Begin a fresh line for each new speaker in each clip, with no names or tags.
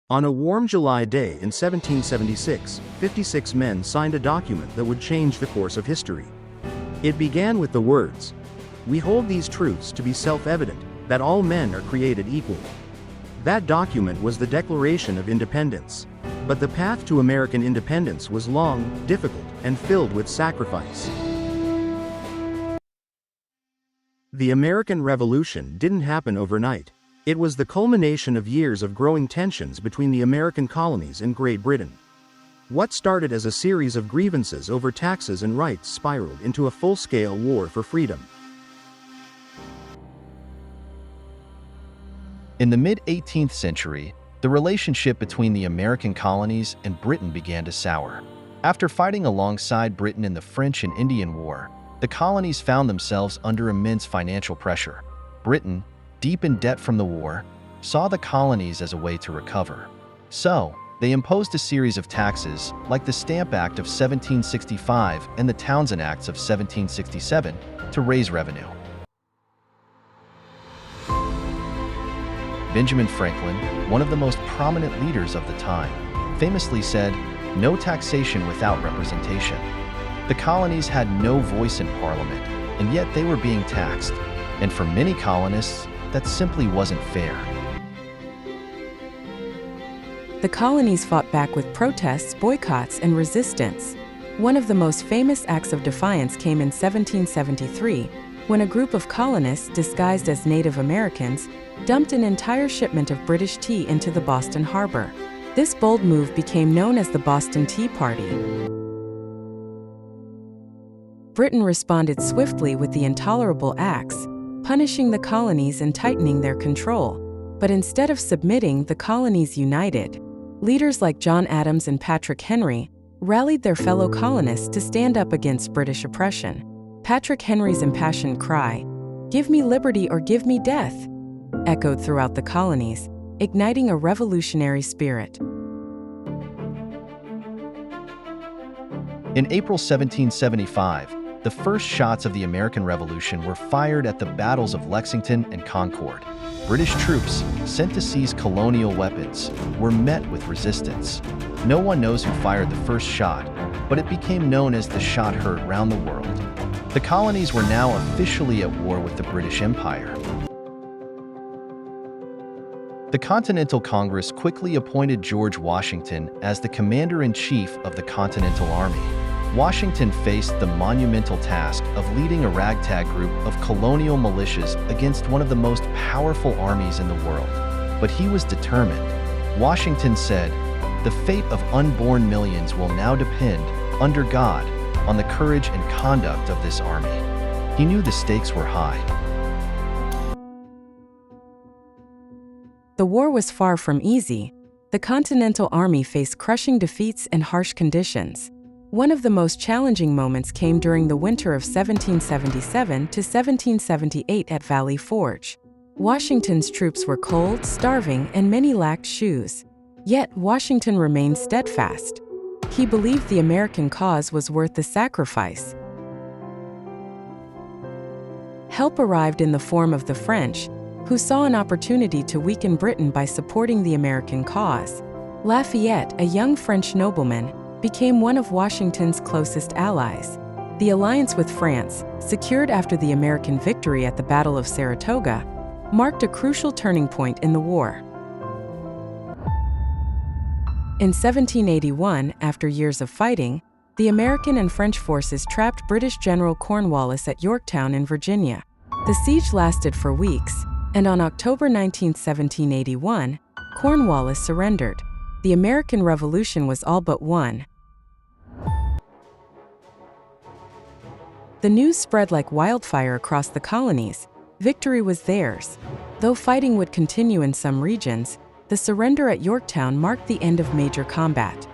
On a warm July day in 1776, 56 men signed a document that would change the course of history. It began with the words, "We hold these truths to be self-evident, that all men are created equal." That document was the Declaration of Independence. But the path to American independence was long, difficult, and filled with sacrifice. The American Revolution didn't happen overnight. It was the culmination of years of growing tensions between the American colonies and Great Britain. What started as a series of grievances over taxes and rights spiraled into a full-scale war for freedom.
In the mid-18th century, the relationship between the American colonies and Britain began to sour. After fighting alongside Britain in the French and Indian War, the colonies found themselves under immense financial pressure. Britain, deep in debt from the war, saw the colonies as a way to recover. So, they imposed a series of taxes, like the Stamp Act of 1765 and the Townshend Acts of 1767, to raise revenue. Benjamin Franklin, one of the most prominent leaders of the time, famously said, "No taxation without representation." The colonies had no voice in Parliament, and yet they were being taxed. And for many colonists, that simply wasn't fair.
The colonies fought back with protests, boycotts, and resistance. One of the most famous acts of defiance came in 1773, when a group of colonists disguised as Native Americans dumped an entire shipment of British tea into the Boston harbor. This bold move became known as the Boston Tea Party. Britain responded swiftly with the intolerable acts, punishing the colonies and tightening their control. But instead of submitting, the colonies united. Leaders like John Adams and Patrick Henry rallied their fellow colonists to stand up against British oppression. Patrick Henry's impassioned cry, "Give me liberty or give me death," echoed throughout the colonies, igniting a revolutionary spirit.
In April 1775, the first shots of the American Revolution were fired at the battles of Lexington and Concord. British troops, sent to seize colonial weapons, were met with resistance. No one knows who fired the first shot, but it became known as the shot heard round the world. The colonies were now officially at war with the British Empire. The Continental Congress quickly appointed George Washington as the commander-in-chief of the Continental Army. Washington faced the monumental task of leading a ragtag group of colonial militias against one of the most powerful armies in the world. But he was determined. Washington said, "The fate of unborn millions will now depend, under God, on the courage and conduct of this army." He knew the stakes were high.
The war was far from easy. The Continental Army faced crushing defeats and harsh conditions. One of the most challenging moments came during the winter of 1777 to 1778 at Valley Forge. Washington's troops were cold, starving, and many lacked shoes. Yet Washington remained steadfast. He believed the American cause was worth the sacrifice. Help arrived in the form of the French, who saw an opportunity to weaken Britain by supporting the American cause. Lafayette, a young French nobleman, became one of Washington's closest allies. The alliance with France, secured after the American victory at the Battle of Saratoga, marked a crucial turning point in the war. In 1781, after years of fighting, the American and French forces trapped British General Cornwallis at Yorktown in Virginia. The siege lasted for weeks, and on October 19, 1781, Cornwallis surrendered. The American Revolution was all but won. The news spread like wildfire across the colonies. Victory was theirs. Though fighting would continue in some regions, the surrender at Yorktown marked the end of major combat.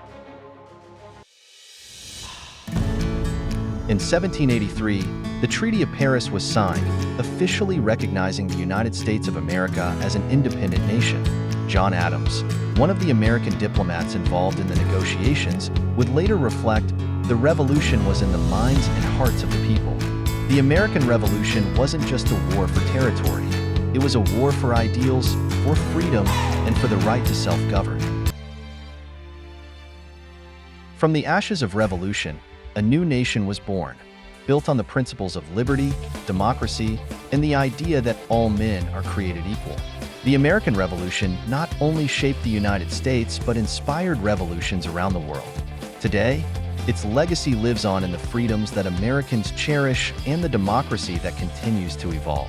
In 1783, the Treaty of Paris was signed, officially recognizing the United States of America as an independent nation. John Adams, one of the American diplomats involved in the negotiations, would later reflect, "The revolution was in the minds and hearts of the people." The American Revolution wasn't just a war for territory. It was a war for ideals, for freedom, and for the right to self-govern. From the ashes of revolution, a new nation was born, built on the principles of liberty, democracy, and the idea that all men are created equal. The American Revolution not only shaped the United States but inspired revolutions around the world. Today, its legacy lives on in the freedoms that Americans cherish and the democracy that continues to evolve.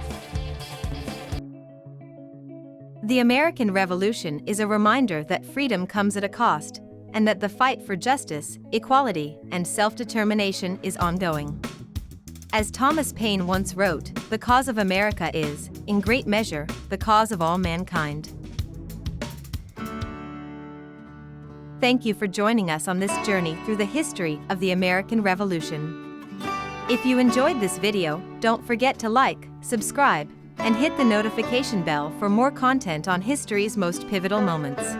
The American Revolution is a reminder that freedom comes at a cost, and that the fight for justice, equality, and self-determination is ongoing. As Thomas Paine once wrote, "The cause of America is, in great measure, the cause of all mankind." Thank you for joining us on this journey through the history of the American Revolution. If you enjoyed this video, don't forget to like, subscribe, and hit the notification bell for more content on history's most pivotal moments.